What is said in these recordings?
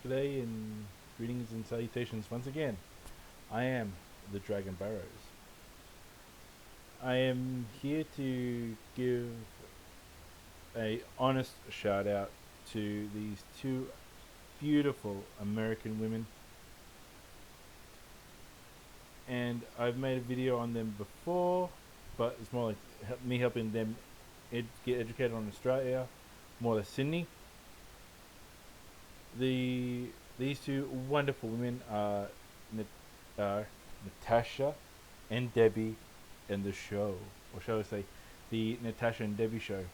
G'day and greetings and salutations once again. I am the Dragon Barrows. I am here to give a honest shout out to these two beautiful American women, and I've made a video on them before, but it's more like me helping them get educated on Australia, more like Sydney. The These two wonderful women are Natasha and Debbie and the show, or shall I say, the Natasha and Debbie show.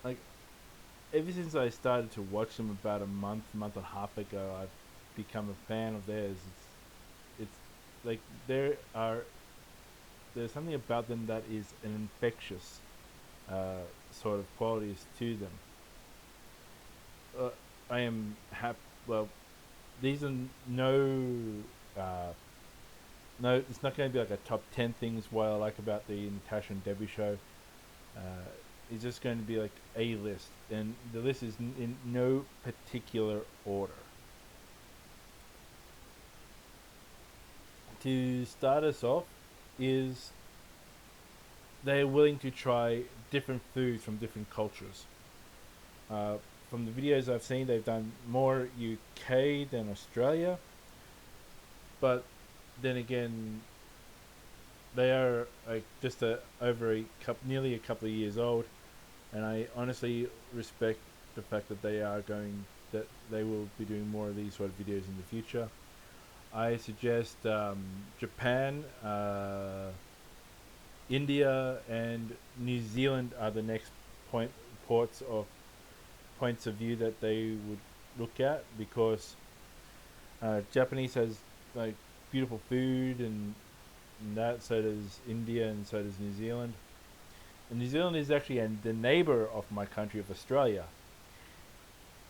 Like, ever since I started to watch them about a month and a half ago, I've become a fan of theirs. It's like there's something about them that is an infectious sort of qualities to them. Uh, I am happy. Well, these are uh, no. It's not going to be like a top 10 things what I like about the Natasha and Debbie show. Uh, it's just going to be like a list, and the list is in no particular order. To start us off, is they're willing to try different foods from different cultures. Uh, from the videos I've seen, they've done more UK than Australia, but then again, they are like just nearly a couple of years old, and I honestly respect the fact that that they will be doing more of these sort of videos in the future. I suggest Japan, India, and New Zealand are the next point ports of points of view that they would look at, because Japanese has like beautiful food and that. So does India, and so does New Zealand. And New Zealand is actually the neighbor of my country of Australia.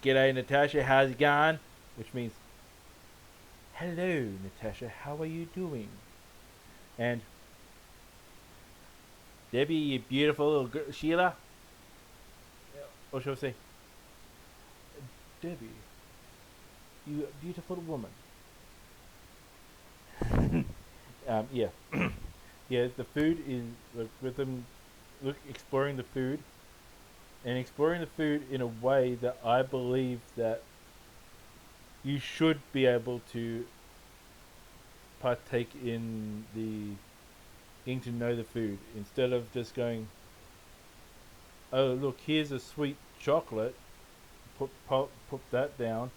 G'day, Natasha. How's it going? Which means, hello, Natasha. How are you doing? And Debbie, you beautiful little girl, Sheila. Or shall I say, Debbie, you beautiful woman. Yeah, yeah. The food is with them. Look, exploring the food and exploring the food in a way that I believe that you should be able to partake in the getting to know the food, instead of just going, oh look, here's a sweet chocolate, put that down,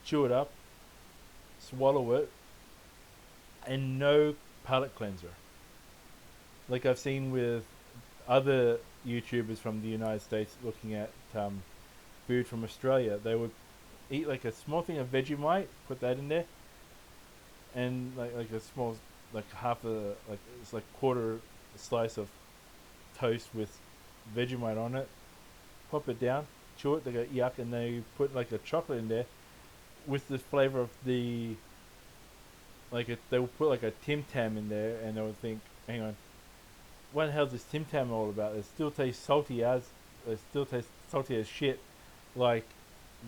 chew it up, swallow it, and no palate cleanser. Like I've seen with other YouTubers from the United States looking at food from Australia, they would eat like a small thing of Vegemite, put that in there, and like a small, like half a, like it's like quarter slice of toast with Vegemite on it, pop it down, chew it. They go yuck, and they put like a chocolate in there with the flavor of the, they will put like a Tim Tam in there, and they would think, hang on, what the hell is this Tim Tam all about? It still tastes salty as shit, like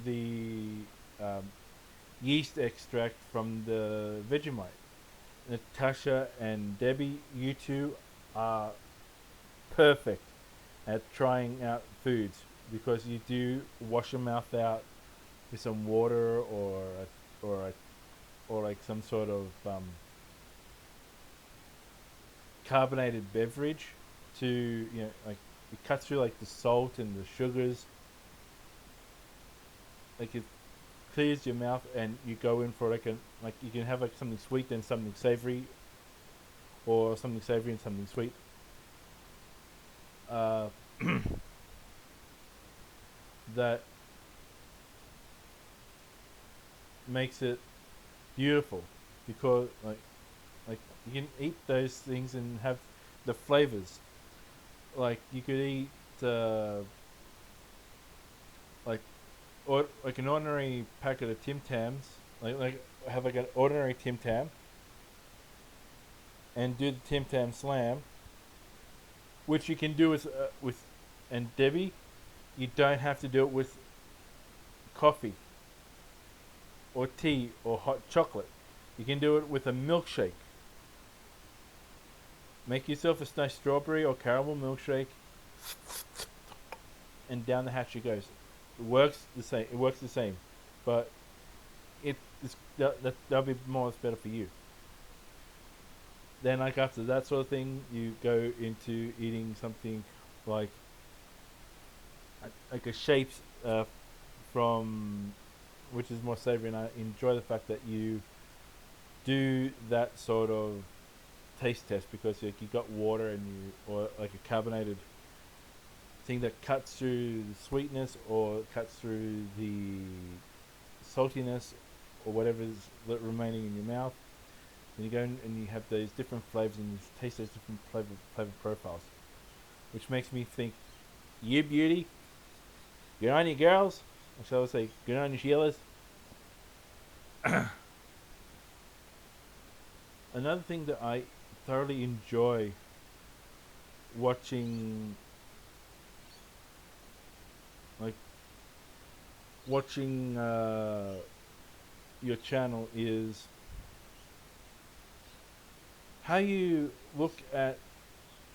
the um, yeast extract from the Vegemite. Natasha and Debbie, you two are perfect at trying out foods, because you do wash your mouth out with some water, or or like some sort of carbonated beverage to, like, it cuts through like the salt and the sugars, like it clears your mouth, and you go in for like you can have like something sweet and something savory, or something savory and something sweet. uh, that makes it beautiful, because like you can eat those things and have the flavors. Like you could eat like, or like an ordinary packet of Tim Tams, like have like an ordinary Tim Tam, and do the Tim Tam slam, which you can do with and Debbie, you don't have to do it with coffee or tea or hot chocolate. You can do it with a milkshake. Make yourself a nice strawberry or caramel milkshake, and down the hatch it goes. It works the same. It works the same, but that'll be more or less better for you. Then, like after that sort of thing, you go into eating something like a shape from which is more savory, and I enjoy the fact that you do that sort of taste test because like you got water and you or like a carbonated thing that cuts through the sweetness or cuts through the saltiness or whatever is remaining in your mouth. And you go and you have those different flavors and you taste those different flavor profiles, which makes me think, you beauty, good on you girls, or shall I say, good on you Sheilas. Another thing that I thoroughly enjoy watching, like watching your channel, is how you look at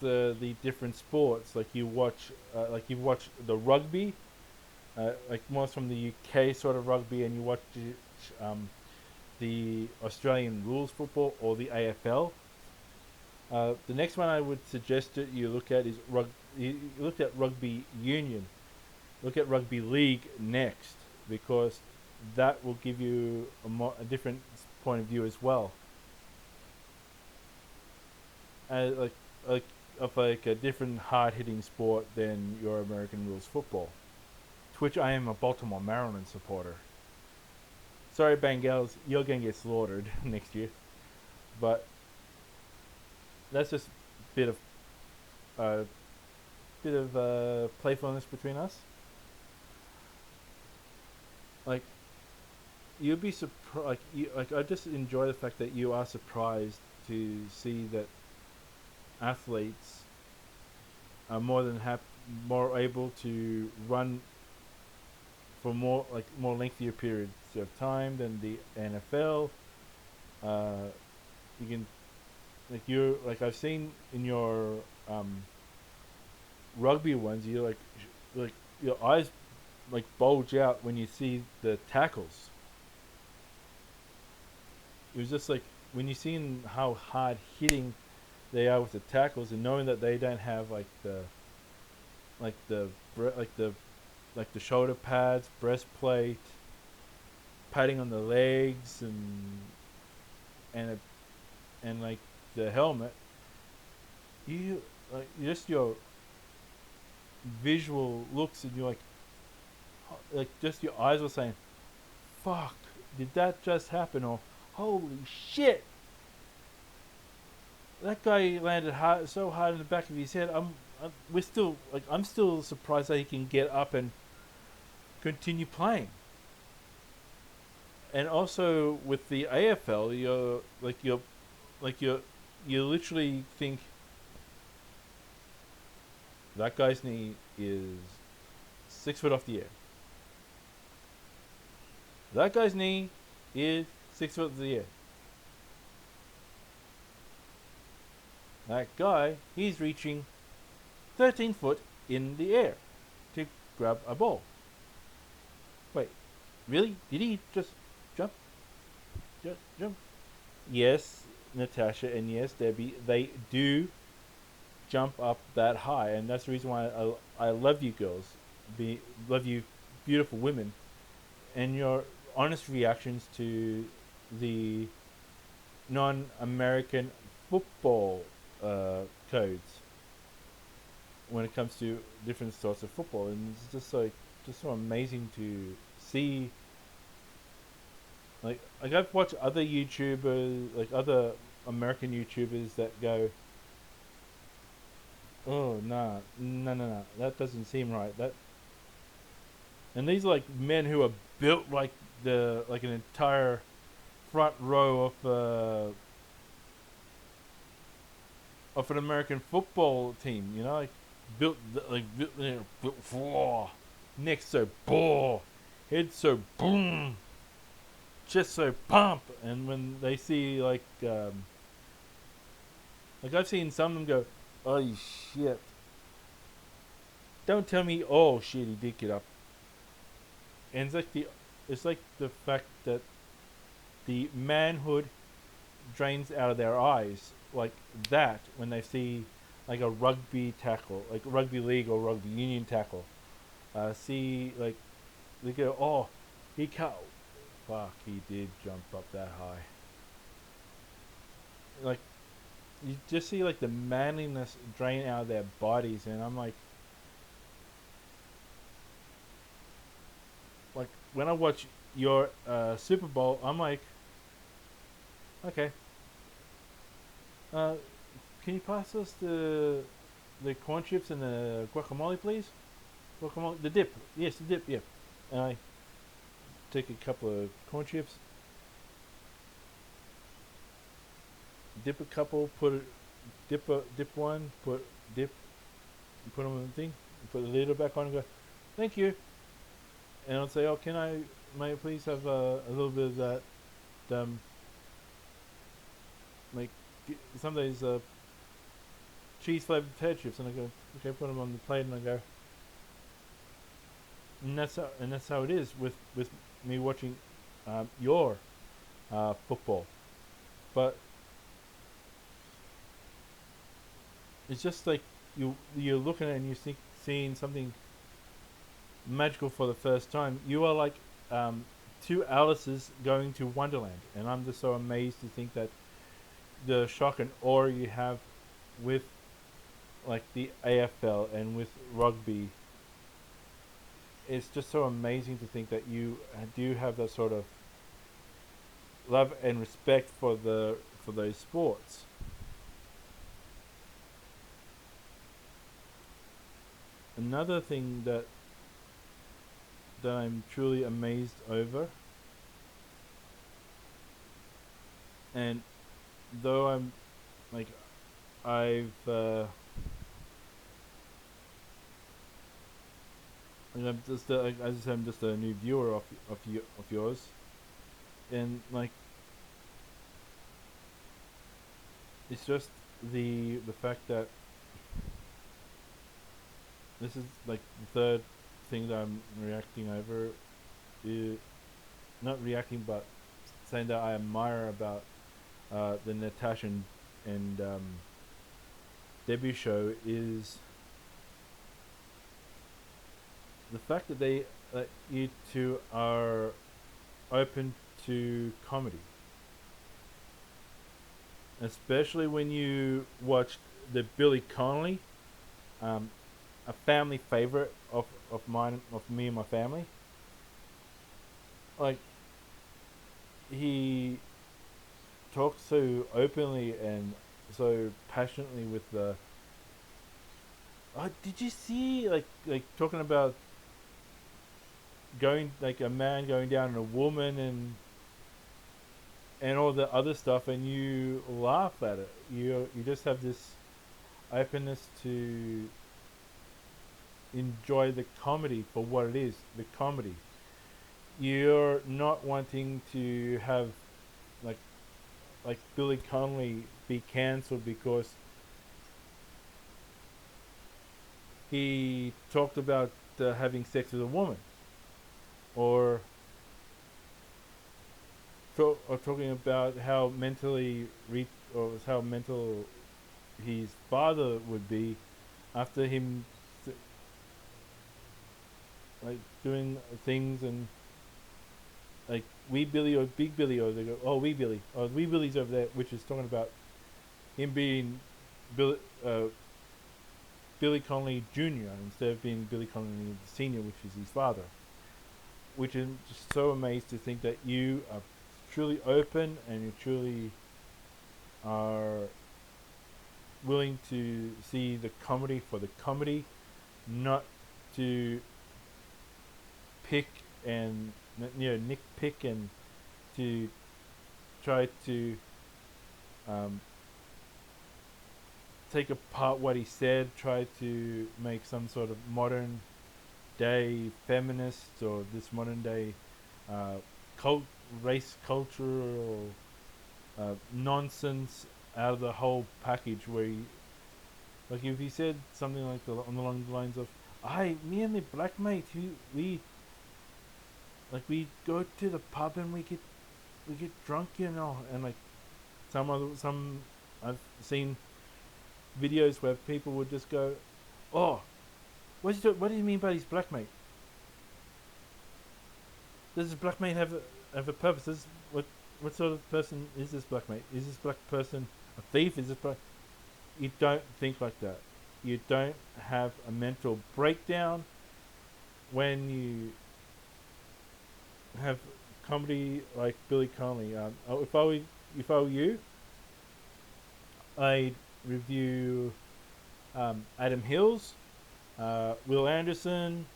the different sports. Like you watch, like you've watched the rugby, like more from the UK sort of rugby, and you watch the Australian rules football or the AFL. The next one I would suggest that you look at is you look at rugby union. Look at rugby league next, because that will give you a different point of view as well. Like of like a different hard hitting sport than your American rules football. To which I am a Baltimore Maryland supporter. Sorry, Bengals, you're gonna get slaughtered next year. But that's just a bit of playfulness between us. Like you'd be surprised. Like I just enjoy the fact that you are surprised to see that athletes are more able to run for more lengthier periods of time than the NFL. You can like I've seen in your rugby ones, you like your eyes like bulge out when you see the tackles. It was just like when you see how hard hitting they are with the tackles, and knowing that they don't have like the like the like the shoulder pads, breastplate, padding on the legs, and and like the helmet. You like just your visual looks, and you're like just your eyes were saying, "Fuck, did that just happen?" Or "Holy shit, that guy landed so hard in the back of his head." I'm still surprised that he can get up and continue playing. And also with the AFL, you literally think that guy's knee is 6 foot off the air. That guy's knee is 6 foot off the air. That guy, he's reaching 13 foot in the air to grab a ball. Wait, really? Did he just jump? Just jump? Yes, Natasha, and yes, Debbie, they do jump up that high, and that's the reason why I love you girls, love you beautiful women, and your honest reactions to the non-American football codes when it comes to different sorts of football, and it's just so amazing to see. Like I've watched other YouTubers, like other American YouTubers that go, "Oh nah, that doesn't seem right." And these are like men who are built like an entire front row of an American football team, built for next so ball, head so boom, chest so pump, and when they see like I've seen some of them go, oh shit. Don't tell me, oh shit, he did get up. And it's like the fact that the manhood drains out of their eyes like that when they see like a rugby tackle, like rugby league or rugby union tackle. See like they go, oh, he can't. Fuck, he did jump up that high. Like you just see like the manliness drain out of their bodies, and I'm like when I watch your Super Bowl, I'm like, okay, uh, can you pass us the corn chips and the guacamole, please? Guacamole, the dip, yes, the dip, yeah. And I take a couple of corn chips, dip a couple, dip one, dip, put them in the thing, put the lid back on, and go, thank you. And I'll say, oh, may I please have a little bit of that, um, like some of these cheese flavored potato chips, and I go, okay, put them on the plate, and I go, and that's how it is with me watching your football, but it's just like you're looking at it and you think seeing something magical for the first time. You are like two Alices going to Wonderland, and I'm just so amazed to think that the shock and awe you have with like the AFL and with rugby. It's just so amazing to think that you do have that sort of love and respect for those sports. Another thing that I'm truly amazed over, and though like I've and I'm just I just am just a new viewer of yours, and like it's just the fact that this is like the third thing that I'm reacting over, is not reacting but saying that I admire about the Natasha and debut show is the fact that you two are open to comedy, especially when you watched the Billy Connolly, um, a family favorite of mine, of me and my family. Like he talks so openly and so passionately with the. Oh, did you see like talking about going like a man going down on a woman and all the other stuff, and you laugh at it. You just have this openness to enjoy the comedy for what it is, the comedy. You're not wanting to have like like Billy Connolly be cancelled because he talked about having sex with a woman, or or talking about how or how mental his father would be after him like doing things and like wee Billy or big Billy, or they go, oh wee Billy, or wee Billy's over there, which is talking about him being Billy, Billy Connolly Jr. instead of being Billy Connolly Sr., which is his father. Which is just so amazed to think that you are truly open and you truly are willing to see the comedy for the comedy, not to pick and nitpick and to try to um, take apart what he said, try to make some sort of modern day feminists or this modern day uh, cult race cultural nonsense out of the whole package. Where you, like if he said something like along the lines of, "I, me and my black mate, we like we go to the pub and we get drunk, you know," and like some I've seen videos where people would just go, "Oh, what do you mean by his black mate? Does this black mate have a purpose? What sort of person is this black mate? Is this black person a thief? Is this black?" You don't think like that. You don't have a mental breakdown when you have comedy like Billy Connolly. If I were you, I'd review Adam Hills, Will Anderson,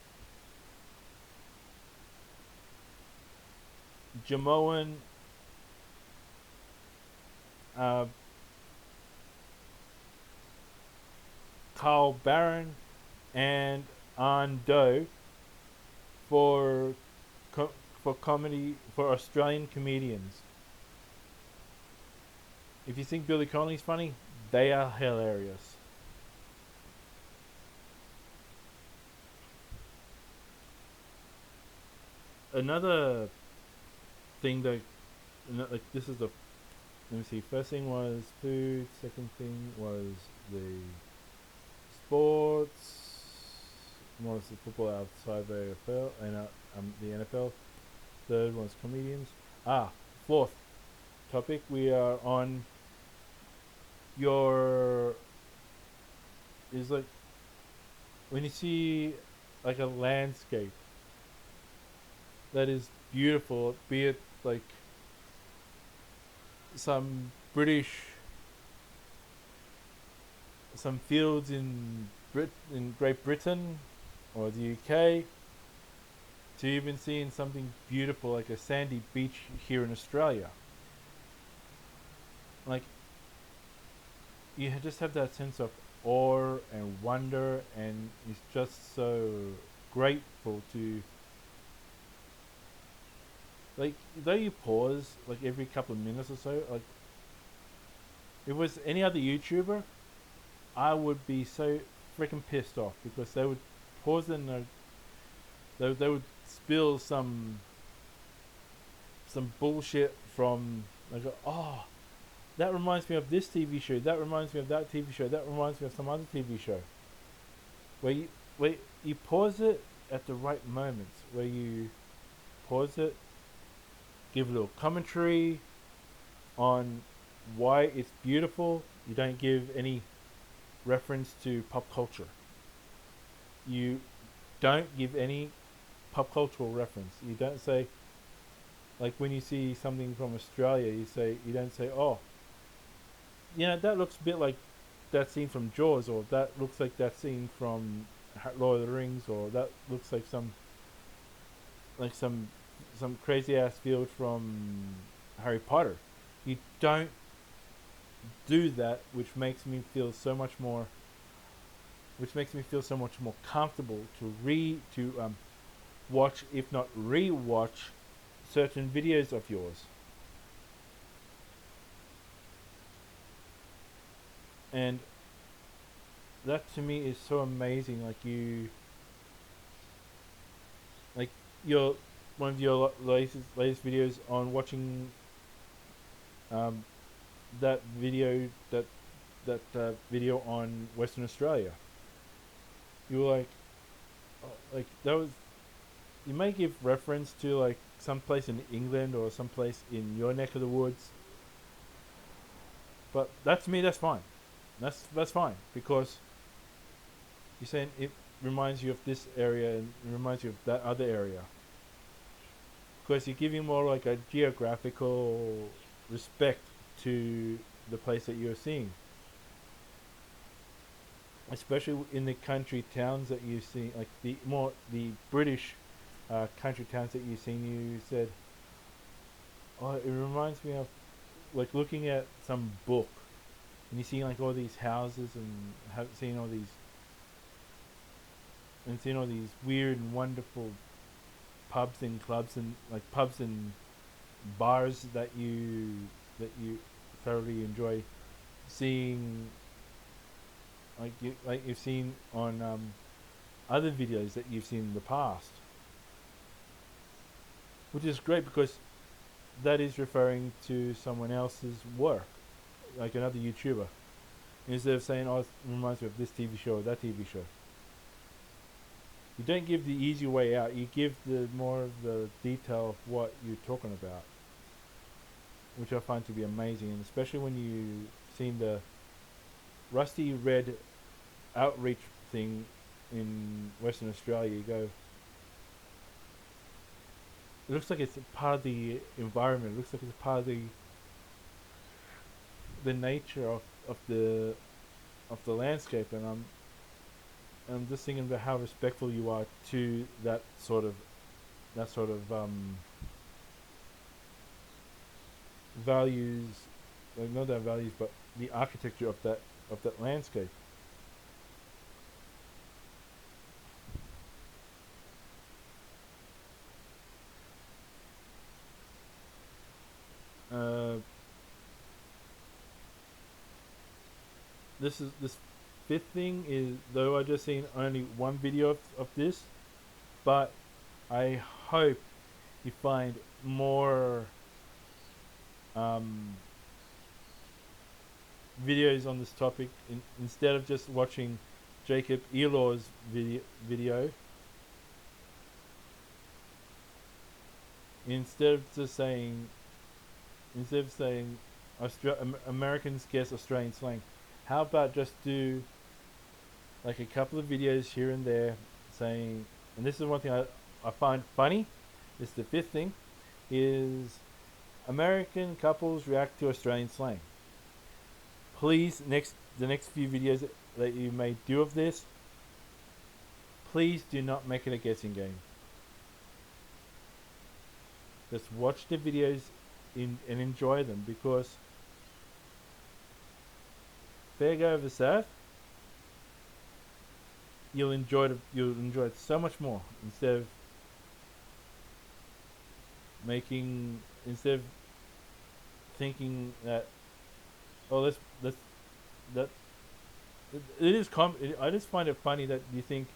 Jamoan, uh, Carl Barron, and Ando for for comedy for Australian comedians. If you think Billy Connolly's funny, they are hilarious. Another thing that, like, this is the, let me see. First thing was food. Second thing was the sports. More was the football outside the AFL and the NFL. Third was comedians. Fourth topic. We are on your, is like when you see like a landscape that is beautiful, be it like some British, some fields in Great Britain or the UK, to even seeing something beautiful like a sandy beach here in Australia. Like, you just have that sense of awe and wonder, and it's just so grateful to, like, though you pause like every couple of minutes or so. Like, if it was any other YouTuber, I would be so freaking pissed off because they would pause and they would spill some bullshit from, like, oh, that reminds me of this TV show, that reminds me of that TV show, that reminds me of some other TV show. Where you pause it at the right moments, where you pause it, give a little commentary on why it's beautiful. You don't give any reference to pop culture. You don't give any pop cultural reference. You don't say, like, when you see something from Australia, you don't say, "Oh, that looks a bit like that scene from Jaws," or "That looks like that scene from Lord of the Rings," or "That looks like like some crazy ass field from Harry Potter." You don't do that, which makes me feel so much more comfortable to watch, if not re-watch, certain videos of yours. And that to me is so amazing. Like your one of your latest videos on watching um, that video on Western Australia. You were like that was, you may give reference to like some place in England or some place in your neck of the woods, but that to me, that's fine. That's fine because you're saying it reminds you of this area and it reminds you of that other area. Because you're giving more like a geographical respect to the place that you're seeing, especially in the country towns that you see, like the British country towns that you've seen. You said, "Oh, it reminds me of like looking at some book, and you see like all these houses and have seen all these and seeing all these weird and wonderful pubs and clubs and like pubs and bars that you thoroughly enjoy seeing, like you've seen on other videos that you've seen in the past, which is great because that is referring to someone else's work, like another YouTuber, instead of saying, "Oh, it reminds me of this TV show or that TV show." You don't give the easy way out. You give the more of the detail of what you're talking about, which I find to be amazing, and especially when you seen the Rusty Red outreach thing in Western Australia. You go, it looks like it's a part of the environment. It looks like it's a part of the nature of the landscape, and I'm just thinking about how respectful you are to that sort of values, like not that values, but the architecture of that landscape. Uh, this fifth thing is, though I just seen only one video of this, but I hope you find more um, videos on this topic instead of just watching Jacob Elor's video. Instead of just saying, instead of saying Americans guess Australian slang, how about just do like a couple of videos here and there saying, and this is one thing I find funny, this is the fifth thing, is American couples react to Australian slang. Please, the next few videos that you may do of this, please do not make it a guessing game. Just watch the videos and enjoy them, because fair go over South, you'll enjoy it so much more making instead of thinking that, oh, let's that it is I just find it funny that you think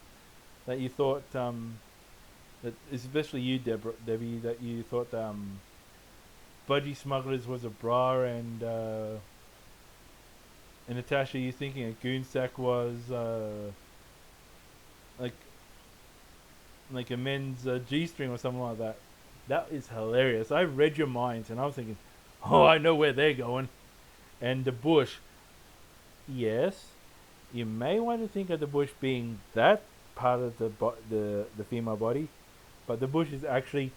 that you thought that, especially you, Debbie, that you thought Budgie Smugglers was a bra, and Natasha, you thinking a goon sack was like a men's G-string or something like that. That is hilarious. I read your minds, and I was thinking, oh, I know where they're going. And the bush, yes, you may want to think of the bush being that part of the female body, but the bush is actually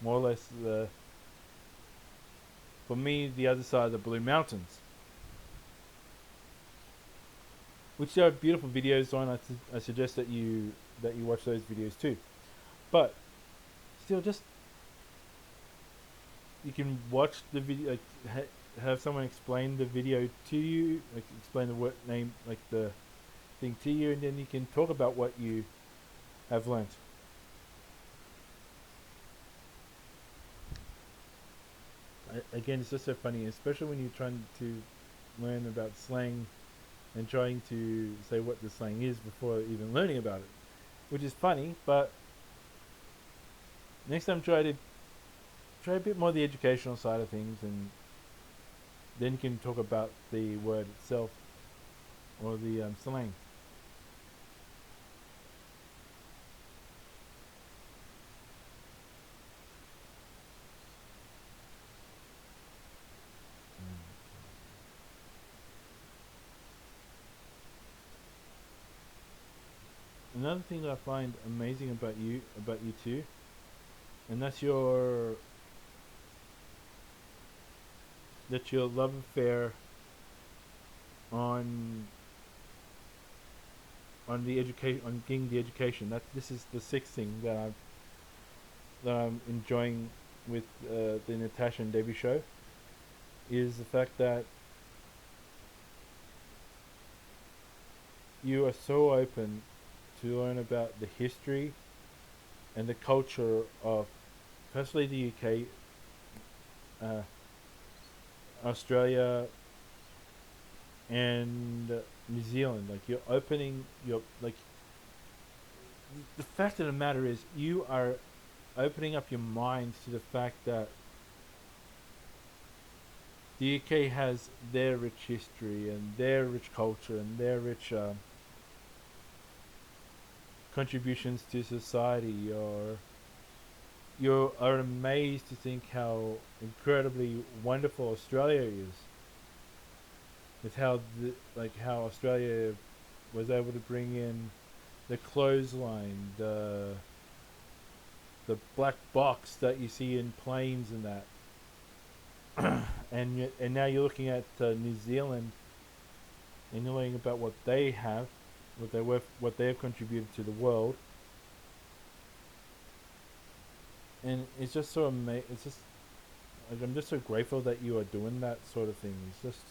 more or less for me, the other side of the Blue Mountains, which there are beautiful videos on. I suggest that you watch those videos too. But still, just you can watch the video, like have someone explain the video to you, like explain the word name, like the thing to you, and then you can talk about what you have learnt. Again, it's just so funny, especially when you're trying to learn about slang and trying to say what the slang is before even learning about it, which is funny. But next time, try a bit more the educational side of things, and then you can talk about the word itself or the slang. Another thing that I find amazing about you too, and that's your love affair on getting the education. That this is the sixth thing that I'm enjoying with the Natasha and Debbie show, is the fact that you are so open to learn about the history and the culture of, firstly, the UK, uh, Australia, and New Zealand. Like you're opening your like the fact of the matter is you are opening up your minds to the fact that the UK has their rich history and their rich culture and their rich contributions to society. Or you are amazed to think how incredibly wonderful Australia is, with how Australia was able to bring in the clothesline, the black box that you see in planes and that. And now you're looking at New Zealand and you're learning about what they have, what they have contributed to the world, and it's just so amazing. It's just like I'm just so grateful that you are doing that sort of thing. It's just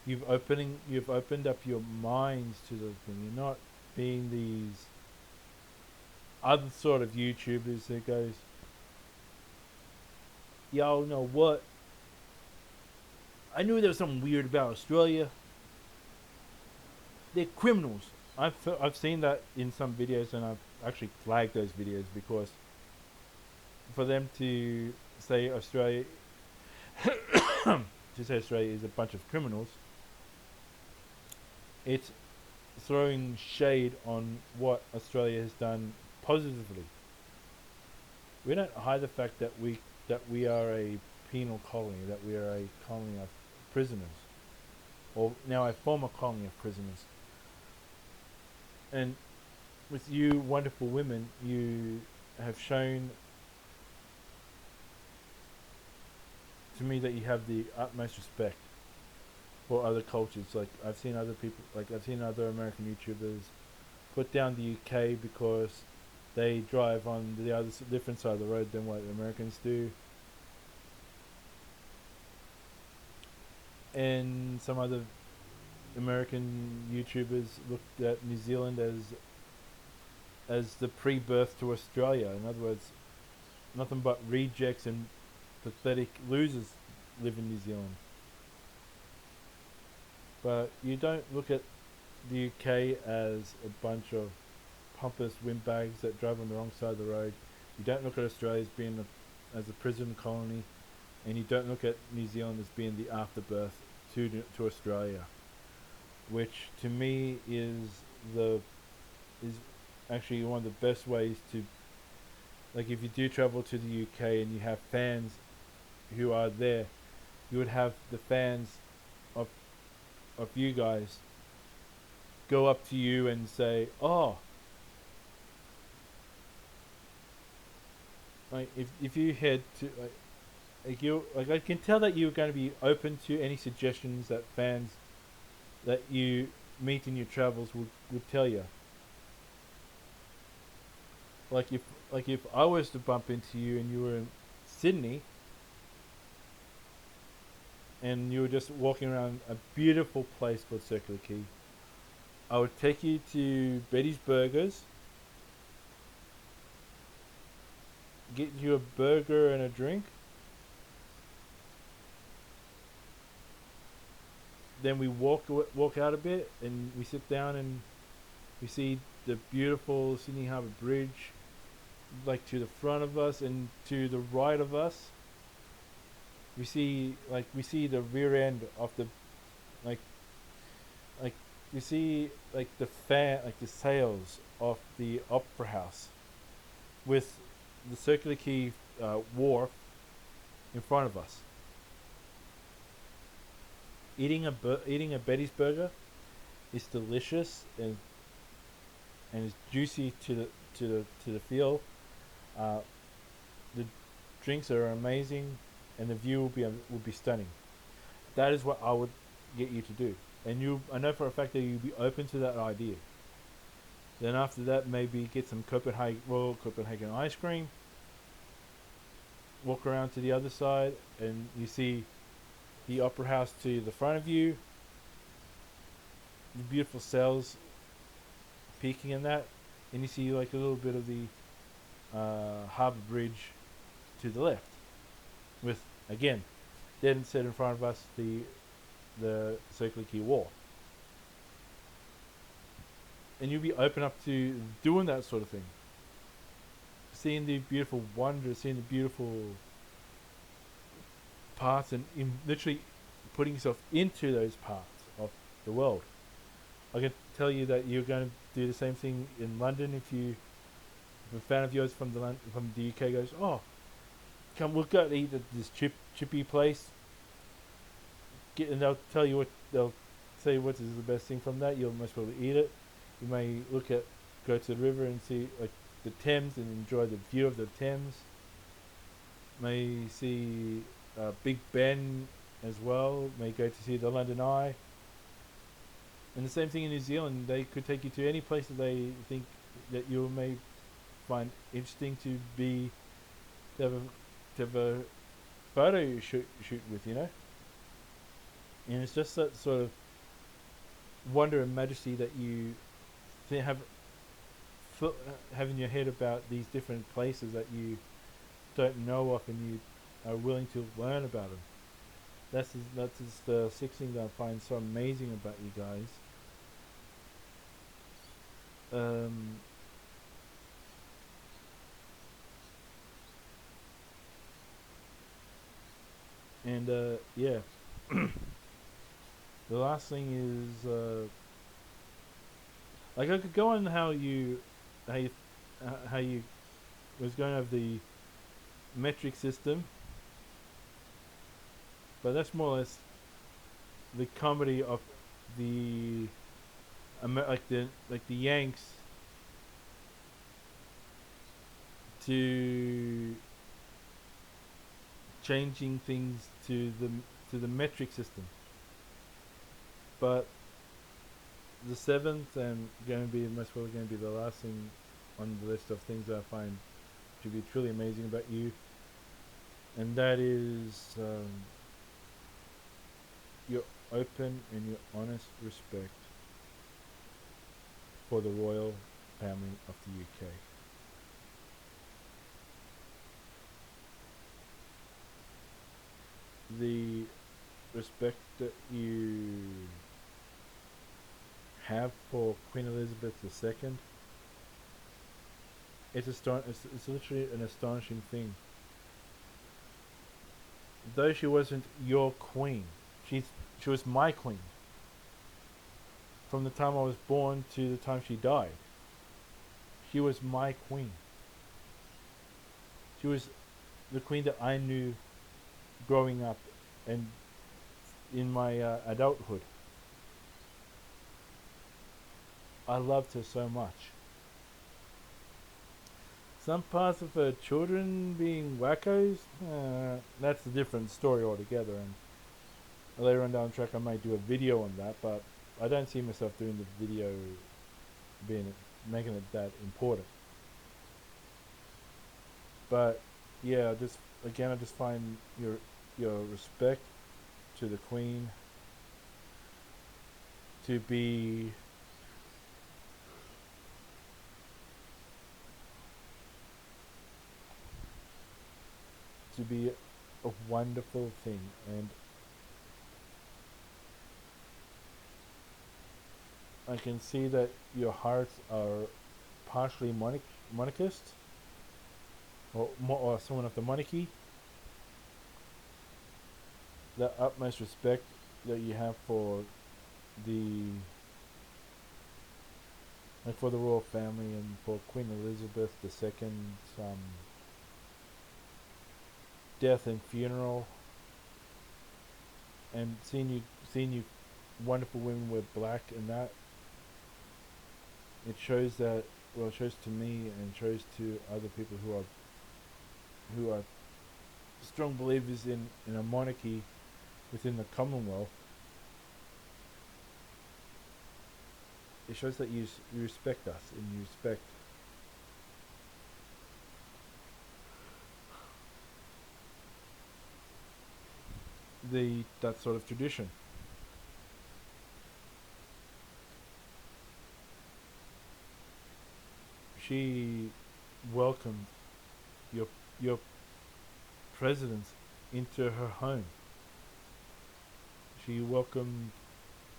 you've opened up your minds to the thing. You're not being these other sort of YouTubers that goes, y'all know what? I knew there was something weird about Australia. They're criminals. I've seen that in some videos, and I've actually flagged those videos because for them to say Australia to say Australia is a bunch of criminals, it's throwing shade on what Australia has done positively. We don't hide the fact that we are a penal colony, that we are a colony of prisoners, or now a former colony of prisoners. And with you wonderful women, you have shown to me that you have the utmost respect for other cultures. Like I've seen other people, like I've seen other American YouTubers put down the UK because they drive on the other different side of the road than what Americans do, and some other American YouTubers looked at New Zealand as the pre-birth to Australia. In other words, nothing but rejects and pathetic losers live in New Zealand. But you don't look at the UK as a bunch of pompous windbags that drive on the wrong side of the road. You don't look at Australia as being as a prison colony, and you don't look at New Zealand as being the afterbirth to Australia, which to me is actually one of the best ways to, like, if you do travel to the UK and you have fans who are there, you would have the fans of you guys go up to you and say, "Oh, like if you head to like you like I can tell that you're going to be open to any suggestions that fans that you meet in your travels would tell you." Like if I was to bump into you and you were in Sydney and you were just walking around a beautiful place called Circular Quay, I would take you to Betty's Burgers, get you a burger and a drink. Then we walk out a bit and we sit down and we see the beautiful Sydney Harbour Bridge, like to the front of us, and to the right of us we see the rear end of the like like we see like the sails of the opera house with the Circular Quay wharf in front of us. Eating a Betty's burger is delicious and is juicy to the feel. The drinks are amazing, and the view will be stunning. That is what I would get you to do, and I know for a fact that you'll be open to that idea. Then after that, maybe get some Royal Copenhagen ice cream. Walk around to the other side, and you see the opera house to the front of you. The beautiful sails peeking in that, and you see like a little bit of the Harbour Bridge to the left, with again, dead set in front of us the Circular Quay Wall, and you'll be open up to doing that sort of thing, seeing the beautiful wonders, seeing the beautiful parts, and literally putting yourself into those parts of the world. I can tell you that you're going to do the same thing in London if a fan of yours from the UK goes, oh, come, we'll go to eat at this chippy place. And they'll tell you they'll say what is the best thing from that. You'll most probably eat it. You may go to the river and see like the Thames and enjoy the view of the Thames. May see Big Ben as well. May go to see the London Eye. And the same thing in New Zealand. They could take you to any place that they think that you may find interesting to have a photo shoot with, you know. And it's just that sort of wonder and majesty that you have in your head about these different places that you don't know of and you are willing to learn about them. That's the sixth thing that I find so amazing about you guys. And yeah, the last thing is like I could go on how you was going over the metric system, but that's more or less the comedy of the like the Yanks to changing things to the metric system. But the seventh and most probably going to be the last thing on the list of things that I find to be truly amazing about you, and that is your open and your honest respect for the royal family of the UK. The respect that you have for Queen Elizabeth II, it's literally an astonishing thing. Though she wasn't your queen, she was my queen. From the time I was born to the time she died, she was my queen. She was the queen that I knew growing up and in my adulthood. I loved her so much. Some parts of her children being wackos, that's a different story altogether, and later on down the track I might do a video on that, but I don't see myself doing the video making it that important. But yeah, I just find your respect to the Queen to be a wonderful thing, and I can see that your hearts are partially monarchist or someone of the monarchy. The utmost respect that you have for the for the royal family and for Queen Elizabeth II's death and funeral, and seeing you wonderful women wear black, and that it shows to me and shows to other people who are strong believers in a monarchy within the Commonwealth. It shows that you respect us and you respect that sort of tradition. she welcomed your your presidents into her home. She welcomed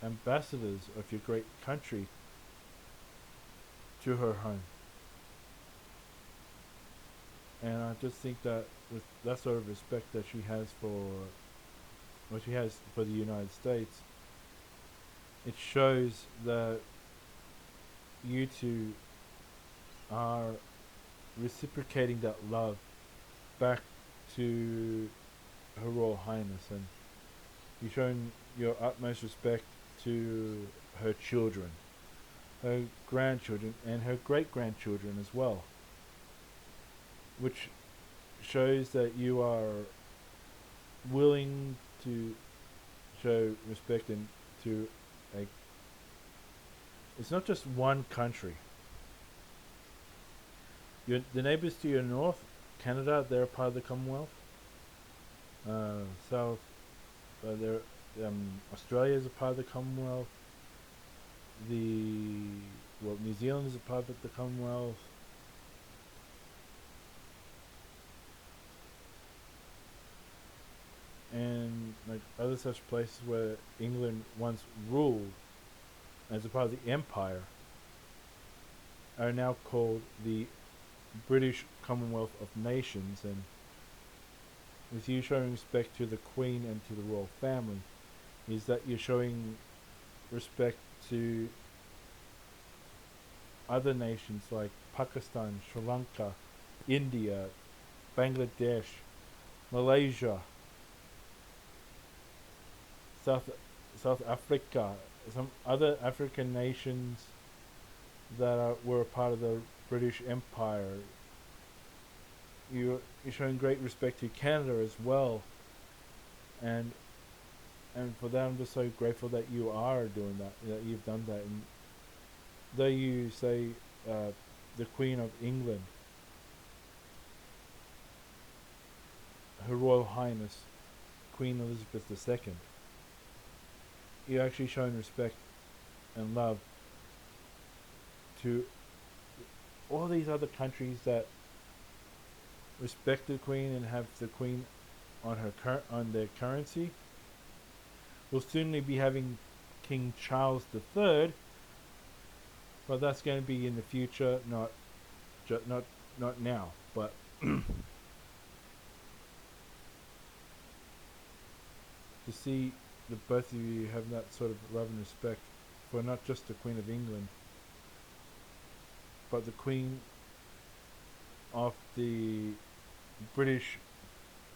ambassadors of your great country to her home. And I just think that with that sort of respect that she has for what she has for the United States, it shows that you two are reciprocating that love back to Her Royal Highness, and you've shown your utmost respect to her children, her grandchildren, and her great grandchildren as well, which shows that you are willing to show respect and to a. It's not just one country. The neighbours to your north, Canada, they're part of the Commonwealth. South, they're Australia is a part of the Commonwealth. New Zealand is a part of the Commonwealth. And like other such places where England once ruled as a part of the empire are now called the British Commonwealth of Nations. And with you showing respect to the Queen and to the royal family, is that you're showing respect to other nations like Pakistan, Sri Lanka, India, Bangladesh, Malaysia, South Africa, some other African nations that were a part of the British Empire. You're showing great respect to Canada as well, and for that I'm just so grateful that you are doing that you've done that. And though you say the Queen of England, Her Royal Highness Queen Elizabeth II, you're actually showing respect and love to all these other countries that respect the Queen and have the Queen on on their currency. We'll soon be having King Charles III, but that's going to be in the future, not now. But to see the both of you have that sort of love and respect for not just the Queen of England, but the Queen of the British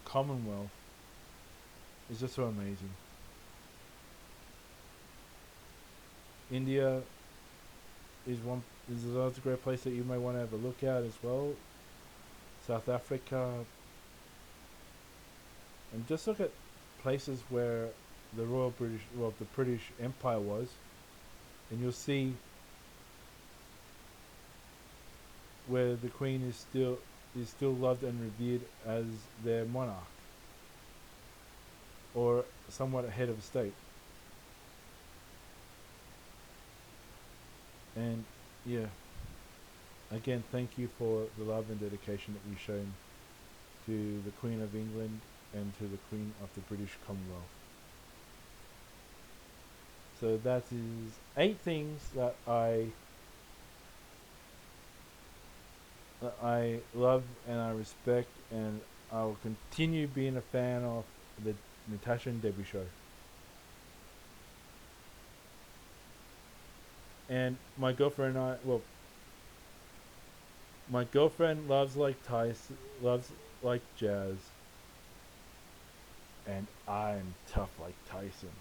Commonwealth, is just so amazing. India is another great place that you may want to have a look at as well. South Africa, and just look at places where the the British Empire was, and you'll see where the Queen is still loved and revered as their monarch, or somewhat a head of state. And yeah, again, thank you for the love and dedication that you've shown to the Queen of England and to the Queen of the British Commonwealth. So that is 8 things that I love and I respect, and I will continue being a fan of the Natasha and Debbie show. And my girlfriend and my girlfriend loves like jazz, and I'm tough like Tyson.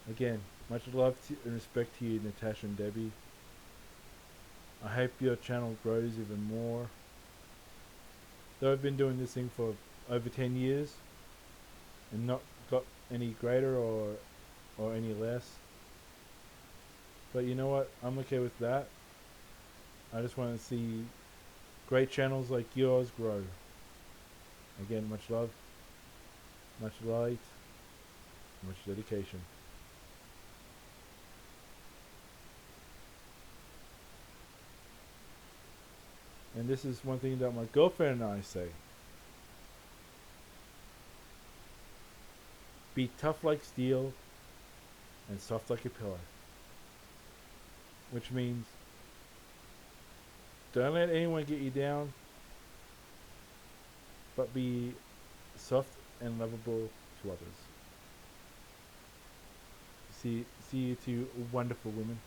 Again, much love and respect to you, Natasha and Debbie. I hope your channel grows even more. Though I've been doing this thing for over 10 years and not got any greater or any less. But you know what? I'm okay with that. I just want to see great channels like yours grow. Again, much love, much light, much dedication. And this is one thing that my girlfriend and I say: be tough like steel and soft like a pillow. Which means don't let anyone get you down, but be soft and lovable to others. See you two wonderful women.